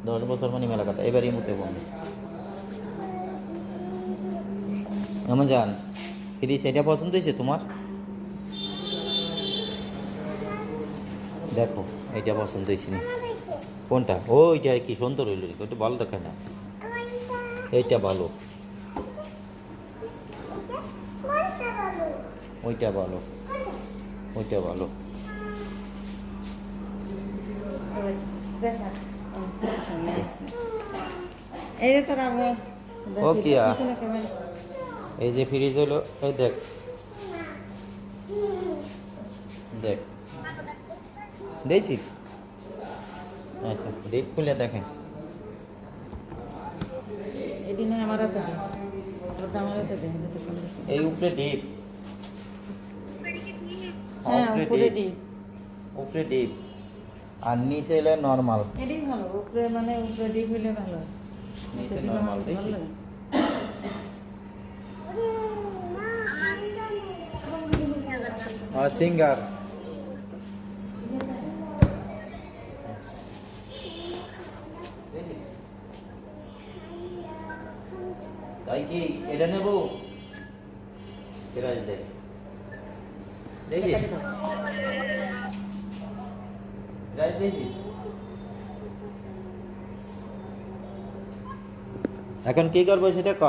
10 বছর মানে মেলা কথা, এবারই মুতে বন্ধ। এমন যান ফ্রিজ এটা পছন্দ হয়েছে তোমার? দেখো এইটা পছন্দ হয়েছে না। কোনটা? ওইটা কি সুন্দর হইল, ওইটা ভালো দেখায় না, এইটা ভালো, ওইটা ভালো, ওইটা ভালো। এই যে তোরা ও কিয়া এই যে ফ্রিজ হলো, এই দেখ দেখ দেখছি। আচ্ছা ডিপ খুলে দেখেন। এটি না আমার হাতে দে, ওটা আমার হাতে দে, এটা তো সুন্দর সুন্দর। এই উপরে ডিপ, হ্যাঁ উপরে ডি, উপরে ডিপ আর নিচে এলে নর্মাল। এটাই ভালো, উপরে মানে উপরে ডি হইলে ভালো। নিচে নর্মাল দেখছি। আর সিঙ্গার তাই কি এটা নেব? প্রাইস দেখ দেখি, প্রাইস দেখি। এখন কি করবো সেটা ক।